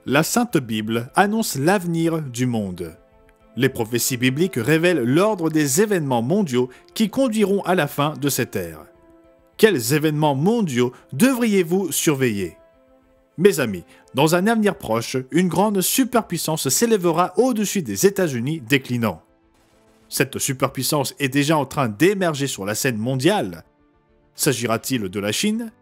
La Sainte Bible annonce l'avenir du monde. Les prophéties bibliques révèlent l'ordre des événements mondiaux qui conduiront à la fin de cette ère. Quels événements mondiaux devriez-vous surveiller? Mes amis, dans un avenir proche, une grande superpuissance s'élèvera au-dessus des États-Unis déclinant. Cette superpuissance est déjà en train d'émerger sur la scène mondiale. S'agira-t-il de la Chine?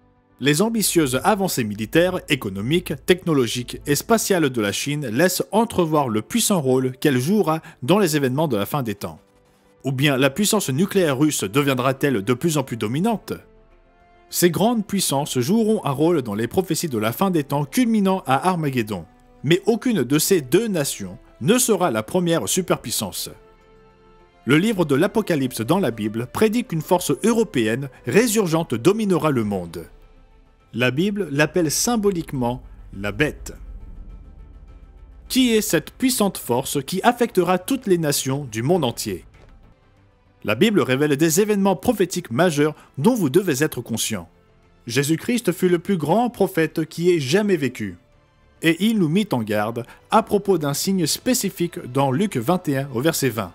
Les ambitieuses avancées militaires, économiques, technologiques et spatiales de la Chine laissent entrevoir le puissant rôle qu'elle jouera dans les événements de la fin des temps. Ou bien la puissance nucléaire russe deviendra-t-elle de plus en plus dominante? Ces grandes puissances joueront un rôle dans les prophéties de la fin des temps culminant à Armageddon, mais aucune de ces deux nations ne sera la première superpuissance. Le livre de l'Apocalypse dans la Bible prédit qu'une force européenne résurgente dominera le monde. La Bible l'appelle symboliquement la bête. Qui est cette puissante force qui affectera toutes les nations du monde entier? La Bible révèle des événements prophétiques majeurs dont vous devez être conscient. Jésus-Christ fut le plus grand prophète qui ait jamais vécu. Et il nous mit en garde à propos d'un signe spécifique dans Luc 21 au verset 20.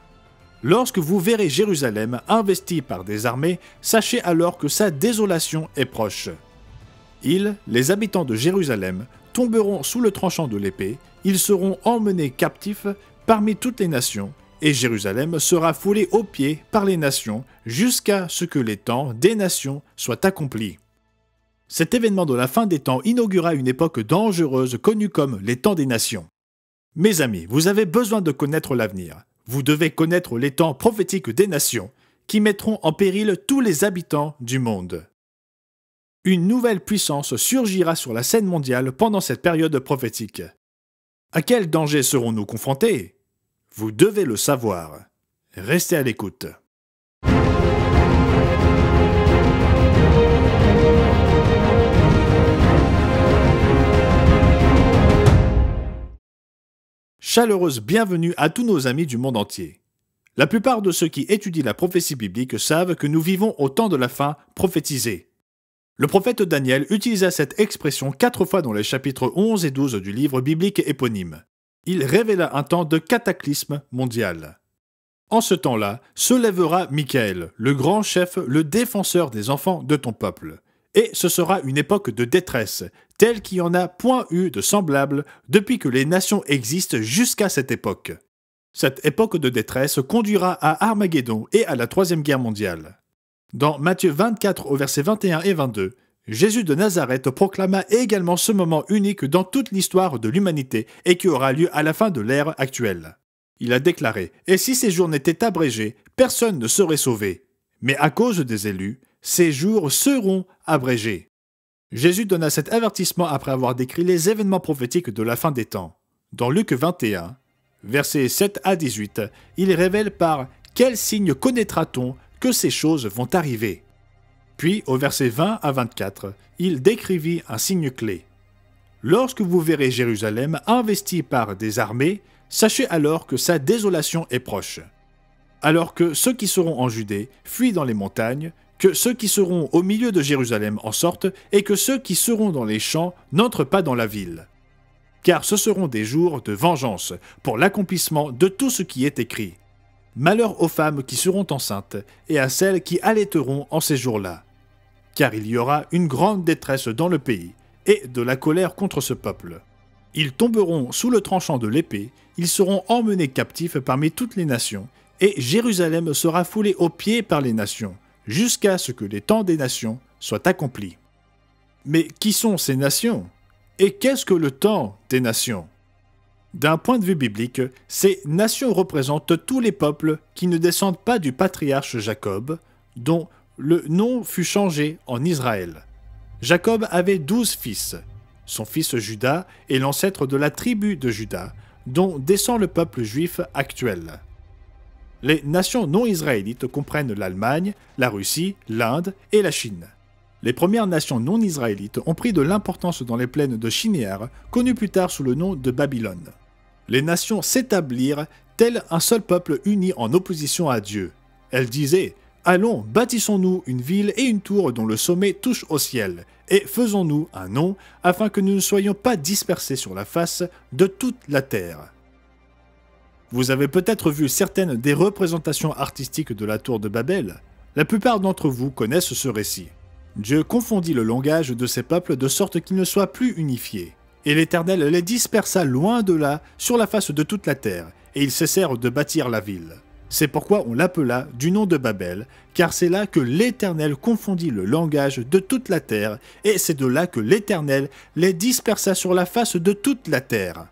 Lorsque vous verrez Jérusalem investie par des armées, sachez alors que sa désolation est proche. Ils, les habitants de Jérusalem, tomberont sous le tranchant de l'épée, ils seront emmenés captifs parmi toutes les nations, et Jérusalem sera foulée aux pieds par les nations jusqu'à ce que les temps des nations soient accomplis. Cet événement de la fin des temps inaugura une époque dangereuse connue comme les temps des nations. Mes amis, vous avez besoin de connaître l'avenir. Vous devez connaître les temps prophétiques des nations qui mettront en péril tous les habitants du monde. Une nouvelle puissance surgira sur la scène mondiale pendant cette période prophétique. À quel danger serons-nous confrontés? Vous devez le savoir. Restez à l'écoute. Chaleureuse bienvenue à tous nos amis du monde entier. La plupart de ceux qui étudient la prophétie biblique savent que nous vivons au temps de la fin prophétisé. Le prophète Daniel utilisa cette expression 4 fois dans les chapitres 11 et 12 du livre biblique éponyme. Il révéla un temps de cataclysme mondial. En ce temps-là, se lèvera Michael, le grand chef, le défenseur des enfants de ton peuple. Et ce sera une époque de détresse, telle qu'il n'y en a point eu de semblable depuis que les nations existent jusqu'à cette époque. Cette époque de détresse conduira à Armageddon et à la Troisième Guerre mondiale. Dans Matthieu 24 au verset 21 et 22, Jésus de Nazareth proclama également ce moment unique dans toute l'histoire de l'humanité et qui aura lieu à la fin de l'ère actuelle. Il a déclaré « Et si ces jours n'étaient abrégés, personne ne serait sauvé. Mais à cause des élus, ces jours seront abrégés. » Jésus donna cet avertissement après avoir décrit les événements prophétiques de la fin des temps. Dans Luc 21, versets 7 à 18, il révèle par « Quel signe connaîtra-t-on que ces choses vont arriver ?» Puis, au verset 20 à 24, il décrivit un signe clé. « Lorsque vous verrez Jérusalem investie par des armées, sachez alors que sa désolation est proche. Alors que ceux qui seront en Judée fuient dans les montagnes, que ceux qui seront au milieu de Jérusalem en sortent, et que ceux qui seront dans les champs n'entrent pas dans la ville. Car ce seront des jours de vengeance pour l'accomplissement de tout ce qui est écrit. Malheur aux femmes qui seront enceintes et à celles qui allaiteront en ces jours-là. Car il y aura une grande détresse dans le pays et de la colère contre ce peuple. Ils tomberont sous le tranchant de l'épée, ils seront emmenés captifs parmi toutes les nations, et Jérusalem sera foulée aux pieds par les nations, jusqu'à ce que les temps des nations soient accomplis. Mais qui sont ces nations? Et qu'est-ce que le temps des nations? D'un point de vue biblique, ces nations représentent tous les peuples qui ne descendent pas du patriarche Jacob, dont le nom fut changé en Israël. Jacob avait 12 fils. Son fils Judas est l'ancêtre de la tribu de Juda, dont descend le peuple juif actuel. Les nations non israélites comprennent l'Allemagne, la Russie, l'Inde et la Chine. Les premières nations non israélites ont pris de l'importance dans les plaines de Shinéar, connues plus tard sous le nom de Babylone. Les nations s'établirent tel un seul peuple uni en opposition à Dieu. Elles disaient Allons, bâtissons-nous une ville et une tour dont le sommet touche au ciel, et faisons-nous un nom, afin que nous ne soyons pas dispersés sur la face de toute la terre. » Vous avez peut-être vu certaines des représentations artistiques de la tour de Babel. La plupart d'entre vous connaissent ce récit. Dieu confondit le langage de ces peuples de sorte qu'ils ne soient plus unifiés. Et l'Éternel les dispersa loin de là, sur la face de toute la terre, et ils cessèrent de bâtir la ville. C'est pourquoi on l'appela du nom de Babel, car c'est là que l'Éternel confondit le langage de toute la terre, et c'est de là que l'Éternel les dispersa sur la face de toute la terre.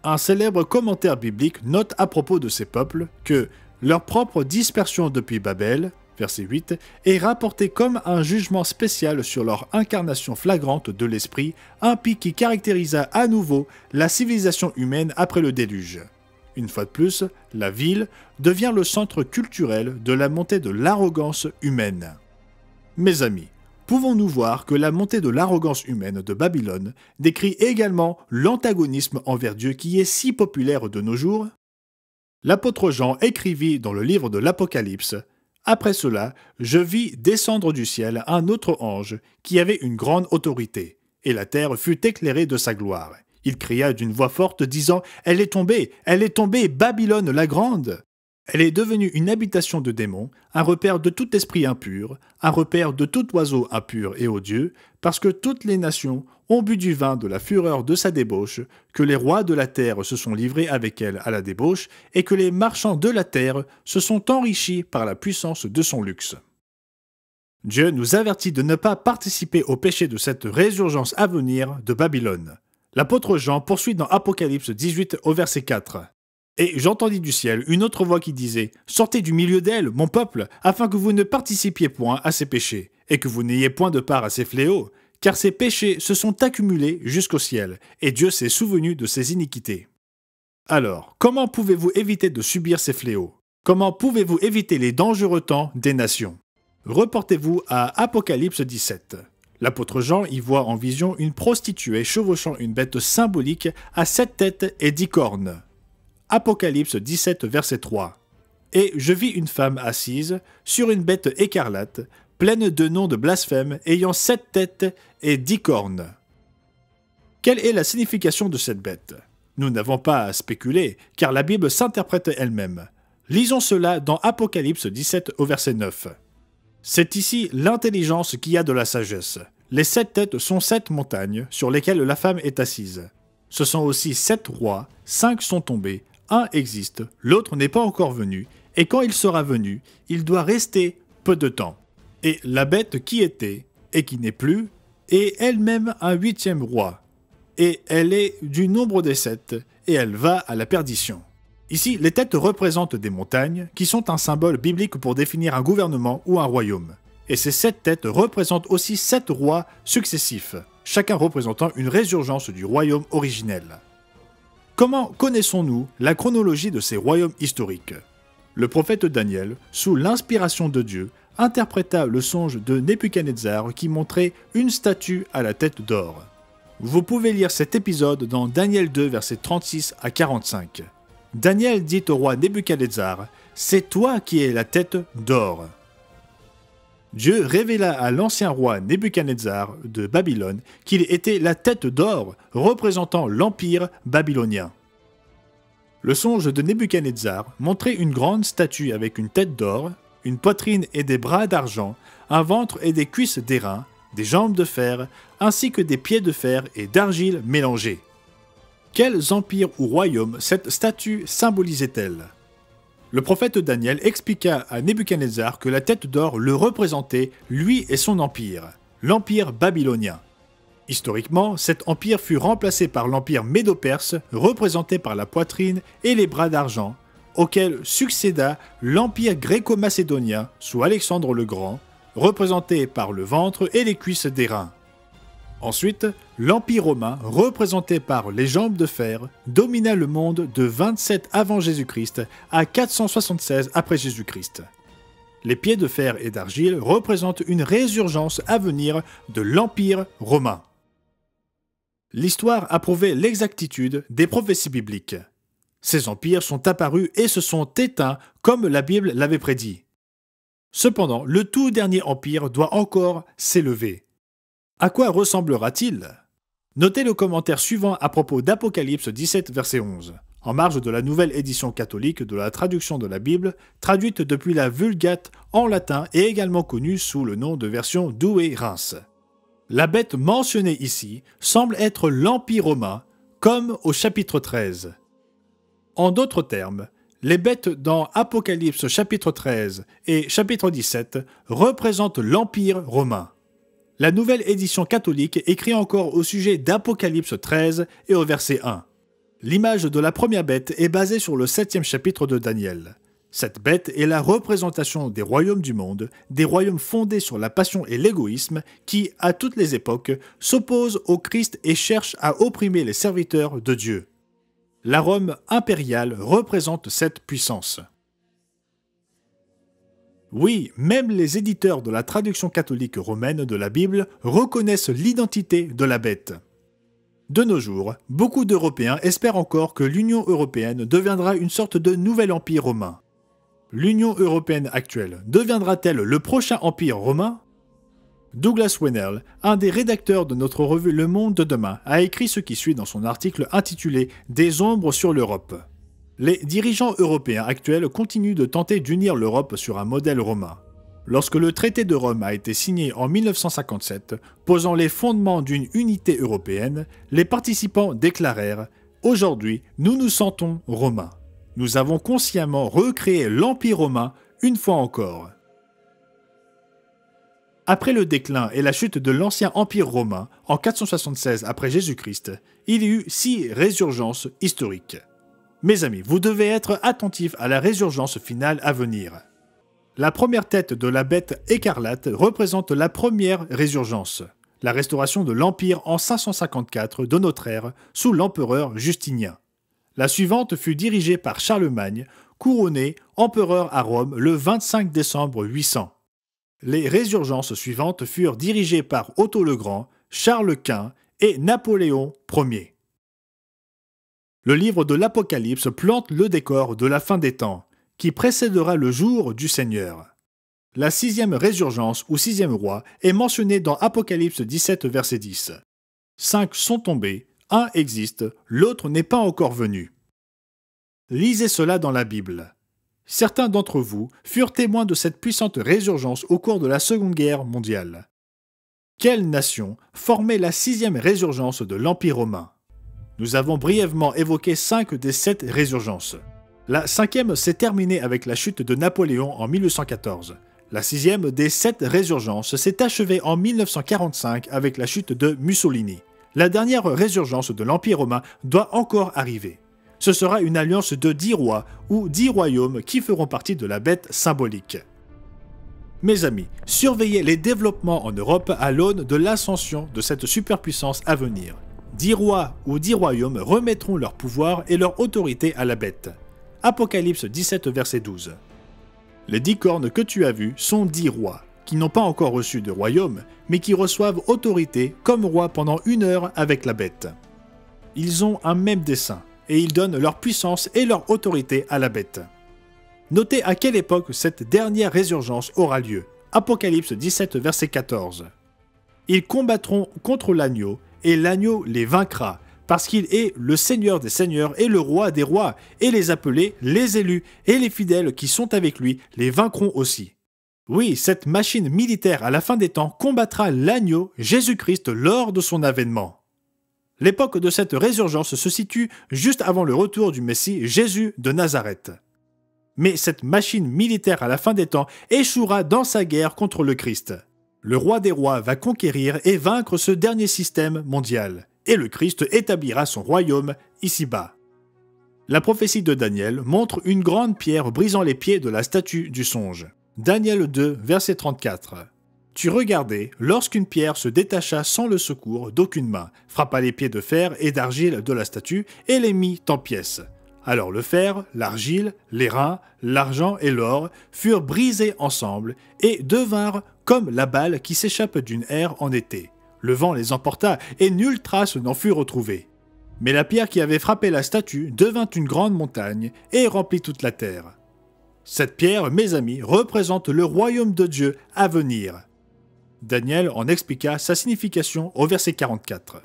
Un célèbre commentaire biblique note à propos de ces peuples que leur propre dispersion depuis Babel, verset 8, est rapportée comme un jugement spécial sur leur incarnation flagrante de l'esprit, un pic qui caractérisa à nouveau la civilisation humaine après le déluge. Une fois de plus, la ville devient le centre culturel de la montée de l'arrogance humaine. Mes amis, pouvons-nous voir que la montée de l'arrogance humaine de Babylone décrit également l'antagonisme envers Dieu qui est si populaire de nos jours? L'apôtre Jean écrivit dans le livre de l'Apocalypse « Après cela, je vis descendre du ciel un autre ange qui avait une grande autorité, et la terre fut éclairée de sa gloire. Il cria d'une voix forte, disant « Elle est tombée, Babylone la grande ! Elle est devenue une habitation de démons, un repère de tout esprit impur, un repère de tout oiseau impur et odieux, parce que toutes les nations ont bu du vin de la fureur de sa débauche, que les rois de la terre se sont livrés avec elle à la débauche, et que les marchands de la terre se sont enrichis par la puissance de son luxe. » Dieu nous avertit de ne pas participer au péché de cette résurgence à venir de Babylone. L'apôtre Jean poursuit dans Apocalypse 18 au verset 4. « Et j'entendis du ciel une autre voix qui disait « Sortez du milieu d'elle, mon peuple, afin que vous ne participiez point à ses péchés, et que vous n'ayez point de part à ses fléaux, car ses péchés se sont accumulés jusqu'au ciel, et Dieu s'est souvenu de ses iniquités. » Alors, comment pouvez-vous éviter de subir ces fléaux? Comment pouvez-vous éviter les dangereux temps des nations? Reportez-vous à Apocalypse 17. L'apôtre Jean y voit en vision une prostituée chevauchant une bête symbolique à 7 têtes et 10 cornes. Apocalypse 17, verset 3. « Et je vis une femme assise sur une bête écarlate, pleine de noms de blasphème, ayant 7 têtes et 10 cornes. » Quelle est la signification de cette bête? Nous n'avons pas à spéculer, car la Bible s'interprète elle-même. Lisons cela dans Apocalypse 17 au verset 9. C'est ici l'intelligence qui a de la sagesse. Les 7 têtes sont 7 montagnes sur lesquelles la femme est assise. Ce sont aussi 7 rois, 5 sont tombés, un existe, l'autre n'est pas encore venu, et quand il sera venu, il doit rester peu de temps. Et la bête qui était, et qui n'est plus, est elle-même un 8e roi, et elle est du nombre des 7, et elle va à la perdition. Ici, les têtes représentent des montagnes, qui sont un symbole biblique pour définir un gouvernement ou un royaume. Et ces 7 têtes représentent aussi 7 rois successifs, chacun représentant une résurgence du royaume originel. Comment connaissons-nous la chronologie de ces royaumes historiques? Le prophète Daniel, sous l'inspiration de Dieu, interpréta le songe de Nebuchadnezzar qui montrait une statue à la tête d'or. Vous pouvez lire cet épisode dans Daniel 2, versets 36 à 45. Daniel dit au roi Nebuchadnezzar « C'est toi qui es la tête d'or ». Dieu révéla à l'ancien roi Nebuchadnezzar de Babylone qu'il était la tête d'or représentant l'empire babylonien. Le songe de Nebuchadnezzar montrait une grande statue avec une tête d'or, une poitrine et des bras d'argent, un ventre et des cuisses d'airain, des jambes de fer, ainsi que des pieds de fer et d'argile mélangés. Quels empires ou royaumes cette statue symbolisait-elle? Le prophète Daniel expliqua à Nebuchadnezzar que la tête d'or le représentait, lui et son empire, l'empire babylonien. Historiquement, cet empire fut remplacé par l'empire médo-perse, représenté par la poitrine et les bras d'argent, auquel succéda l'empire gréco-macédonien sous Alexandre le Grand, représenté par le ventre et les cuisses d'airain. Ensuite, l'Empire romain, représenté par les jambes de fer, domina le monde de 27 avant Jésus-Christ à 476 après Jésus-Christ. Les pieds de fer et d'argile représentent une résurgence à venir de l'Empire romain. L'histoire a prouvé l'exactitude des prophéties bibliques. Ces empires sont apparus et se sont éteints comme la Bible l'avait prédit. Cependant, le tout dernier empire doit encore s'élever. À quoi ressemblera-t-il? Notez le commentaire suivant à propos d'Apocalypse 17, verset 11, en marge de la nouvelle édition catholique de la traduction de la Bible, traduite depuis la Vulgate en latin et également connue sous le nom de version Douay-Rheims. La bête mentionnée ici semble être l'Empire romain, comme au chapitre 13. En d'autres termes, les bêtes dans Apocalypse chapitre 13 et chapitre 17 représentent l'Empire romain. La nouvelle édition catholique écrit encore au sujet d'Apocalypse 13 et au verset 1. L'image de la première bête est basée sur le 7e chapitre de Daniel. Cette bête est la représentation des royaumes du monde, des royaumes fondés sur la passion et l'égoïsme qui, à toutes les époques, s'opposent au Christ et cherchent à opprimer les serviteurs de Dieu. La Rome impériale représente cette puissance. Oui, même les éditeurs de la traduction catholique romaine de la Bible reconnaissent l'identité de la bête. De nos jours, beaucoup d'Européens espèrent encore que l'Union européenne deviendra une sorte de nouvel empire romain. L'Union européenne actuelle deviendra-t-elle le prochain empire romain? Douglas Wennell, un des rédacteurs de notre revue Le Monde de demain, a écrit ce qui suit dans son article intitulé « Des ombres sur l'Europe ». Les dirigeants européens actuels continuent de tenter d'unir l'Europe sur un modèle romain. Lorsque le traité de Rome a été signé en 1957, posant les fondements d'une unité européenne, les participants déclarèrent « Aujourd'hui, nous nous sentons romains. Nous avons consciemment recréé l'Empire romain une fois encore. » Après le déclin et la chute de l'ancien Empire romain en 476 après Jésus-Christ, il y eut 6 résurgences historiques. Mes amis, vous devez être attentifs à la résurgence finale à venir. La première tête de la bête écarlate représente la première résurgence, la restauration de l'Empire en 554 de notre ère sous l'empereur Justinien. La suivante fut dirigée par Charlemagne, couronné empereur à Rome le 25 décembre 800. Les résurgences suivantes furent dirigées par Otto le Grand, Charles Quint et Napoléon Ier. Le livre de l'Apocalypse plante le décor de la fin des temps, qui précédera le jour du Seigneur. La 6e résurgence ou 6e roi est mentionnée dans Apocalypse 17, verset 10. 5 sont tombés, un existe, l'autre n'est pas encore venu. Lisez cela dans la Bible. Certains d'entre vous furent témoins de cette puissante résurgence au cours de la Seconde Guerre mondiale. Quelle nation formait la 6e résurgence de l'Empire romain? Nous avons brièvement évoqué 5 des 7 résurgences. La 5e s'est terminée avec la chute de Napoléon en 1814. La 6e des 7 résurgences s'est achevée en 1945 avec la chute de Mussolini. La dernière résurgence de l'Empire romain doit encore arriver. Ce sera une alliance de 10 rois ou 10 royaumes qui feront partie de la bête symbolique. Mes amis, surveillez les développements en Europe à l'aune de l'ascension de cette superpuissance à venir. 10 rois ou 10 royaumes remettront leur pouvoir et leur autorité à la bête. Apocalypse 17, verset 12. Les 10 cornes que tu as vues sont 10 rois, qui n'ont pas encore reçu de royaume, mais qui reçoivent autorité comme rois pendant 1 heure avec la bête. Ils ont un même dessein, et ils donnent leur puissance et leur autorité à la bête. Notez à quelle époque cette dernière résurgence aura lieu. Apocalypse 17, verset 14. Ils combattront contre l'agneau, et l'agneau les vaincra, parce qu'il est le Seigneur des seigneurs et le Roi des rois, et les appelés, les élus et les fidèles qui sont avec lui les vaincront aussi. Oui, cette machine militaire à la fin des temps combattra l'agneau Jésus-Christ lors de son avènement. L'époque de cette résurgence se situe juste avant le retour du Messie Jésus de Nazareth. Mais cette machine militaire à la fin des temps échouera dans sa guerre contre le Christ. Le roi des rois va conquérir et vaincre ce dernier système mondial, et le Christ établira son royaume ici-bas. La prophétie de Daniel montre une grande pierre brisant les pieds de la statue du songe. Daniel 2, verset 34. Tu regardais lorsqu'une pierre se détacha sans le secours d'aucune main, frappa les pieds de fer et d'argile de la statue et les mit en pièces. Alors le fer, l'argile, les reins, l'argent et l'or furent brisés ensemble et devinrent comme la balle qui s'échappe d'une aire en été. Le vent les emporta et nulle trace n'en fut retrouvée. Mais la pierre qui avait frappé la statue devint une grande montagne et remplit toute la terre. Cette pierre, mes amis, représente le royaume de Dieu à venir. Daniel en expliqua sa signification au verset 44.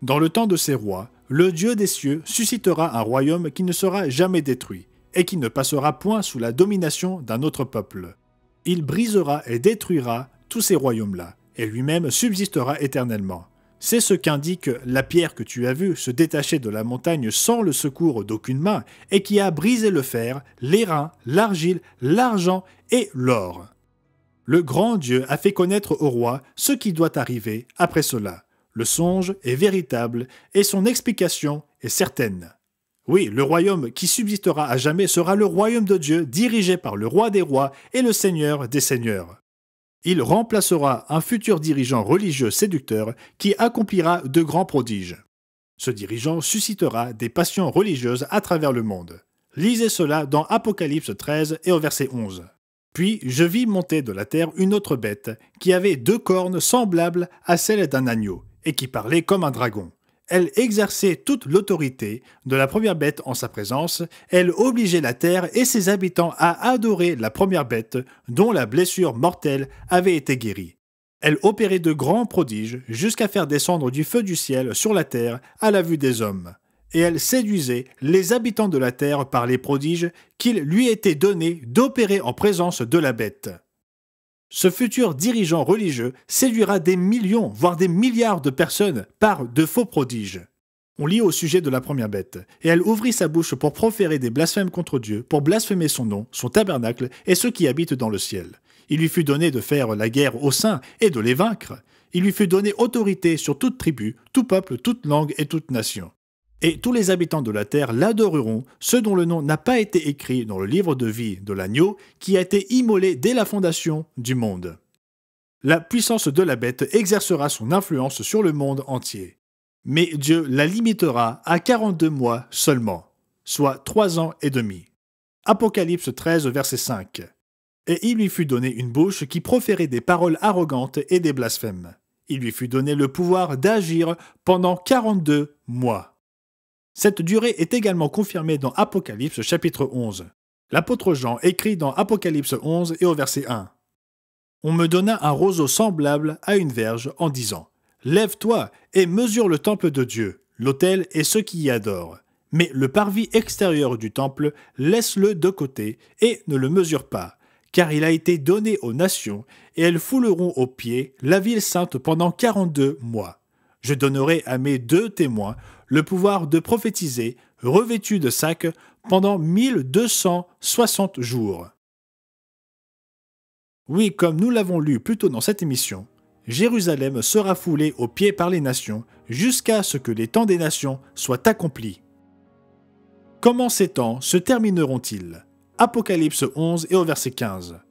Dans le temps de ces rois, le Dieu des cieux suscitera un royaume qui ne sera jamais détruit, et qui ne passera point sous la domination d'un autre peuple. Il brisera et détruira tous ces royaumes-là, et lui-même subsistera éternellement. C'est ce qu'indique la pierre que tu as vue se détacher de la montagne sans le secours d'aucune main, et qui a brisé le fer, l'airain, l'argile, l'argent et l'or. Le grand Dieu a fait connaître au roi ce qui doit arriver après cela. Le songe est véritable et son explication est certaine. Oui, le royaume qui subsistera à jamais sera le royaume de Dieu dirigé par le roi des rois et le seigneur des seigneurs. Il remplacera un futur dirigeant religieux séducteur qui accomplira de grands prodiges. Ce dirigeant suscitera des passions religieuses à travers le monde. Lisez cela dans Apocalypse 13 et au verset 11. Puis je vis monter de la terre une autre bête qui avait 2 cornes semblables à celles d'un agneau et qui parlait comme un dragon. Elle exerçait toute l'autorité de la première bête en sa présence, elle obligeait la terre et ses habitants à adorer la première bête dont la blessure mortelle avait été guérie. Elle opérait de grands prodiges jusqu'à faire descendre du feu du ciel sur la terre à la vue des hommes. Et elle séduisait les habitants de la terre par les prodiges qu'il lui était donné d'opérer en présence de la bête. Ce futur dirigeant religieux séduira des millions, voire des milliards de personnes par de faux prodiges. On lit au sujet de la première bête, et elle ouvrit sa bouche pour proférer des blasphèmes contre Dieu, pour blasphémer son nom, son tabernacle et ceux qui habitent dans le ciel. Il lui fut donné de faire la guerre aux saints et de les vaincre. Il lui fut donné autorité sur toute tribu, tout peuple, toute langue et toute nation. Et tous les habitants de la terre l'adoreront, ceux dont le nom n'a pas été écrit dans le livre de vie de l'agneau, qui a été immolé dès la fondation du monde. La puissance de la bête exercera son influence sur le monde entier. Mais Dieu la limitera à 42 mois seulement, soit 3 ans et demi. Apocalypse 13, verset 5. Et il lui fut donné une bouche qui proférait des paroles arrogantes et des blasphèmes. Il lui fut donné le pouvoir d'agir pendant 42 mois. Cette durée est également confirmée dans Apocalypse chapitre 11. L'apôtre Jean écrit dans Apocalypse 11 et au verset 1. On me donna un roseau semblable à une verge en disant « Lève-toi et mesure le temple de Dieu, l'autel et ceux qui y adorent. Mais le parvis extérieur du temple, laisse-le de côté et ne le mesure pas, car il a été donné aux nations et elles fouleront aux pieds la ville sainte pendant 42 mois. Je donnerai à mes 2 témoins le pouvoir de prophétiser, revêtus de sacs, pendant 1260 jours. » Oui, comme nous l'avons lu plus tôt dans cette émission, Jérusalem sera foulée aux pieds par les nations jusqu'à ce que les temps des nations soient accomplis. Comment ces temps se termineront-ils? Apocalypse 11 et au verset 15.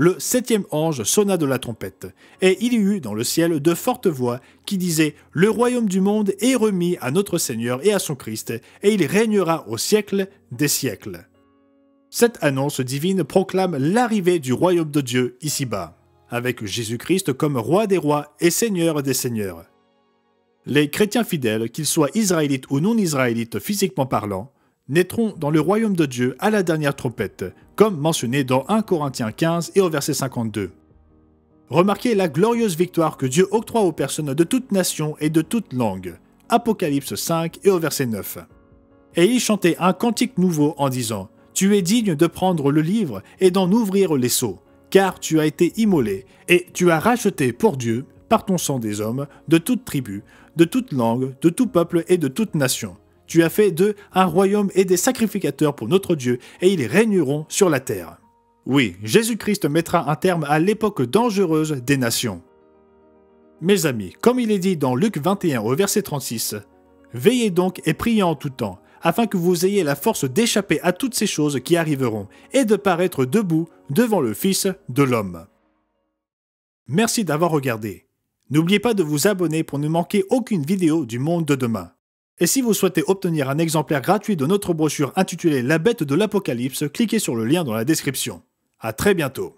Le 7e ange sonna de la trompette, et il y eut dans le ciel de fortes voix qui disaient « Le royaume du monde est remis à notre Seigneur et à son Christ, et il régnera au siècle des siècles. » Cette annonce divine proclame l'arrivée du royaume de Dieu ici-bas, avec Jésus-Christ comme roi des rois et seigneur des seigneurs. Les chrétiens fidèles, qu'ils soient israélites ou non israélites physiquement parlant, naîtront dans le royaume de Dieu à la dernière trompette, comme mentionné dans 1 Corinthiens 15 et au verset 52. Remarquez la glorieuse victoire que Dieu octroie aux personnes de toute nation et de toute langue. Apocalypse 5 et au verset 9. Et il chantait un cantique nouveau en disant « Tu es digne de prendre le livre et d'en ouvrir les sceaux, car tu as été immolé, et tu as racheté pour Dieu, par ton sang des hommes, de toute tribu, de toute langue, de tout peuple et de toute nation. Tu as fait d'eux un royaume et des sacrificateurs pour notre Dieu, et ils régneront sur la terre. » Oui, Jésus-Christ mettra un terme à l'époque dangereuse des nations. Mes amis, comme il est dit dans Luc 21 au verset 36, « Veillez donc et priez en tout temps, afin que vous ayez la force d'échapper à toutes ces choses qui arriveront, et de paraître debout devant le Fils de l'homme. » Merci d'avoir regardé. N'oubliez pas de vous abonner pour ne manquer aucune vidéo du monde de demain. Et si vous souhaitez obtenir un exemplaire gratuit de notre brochure intitulée « La bête de l'Apocalypse », cliquez sur le lien dans la description. À très bientôt.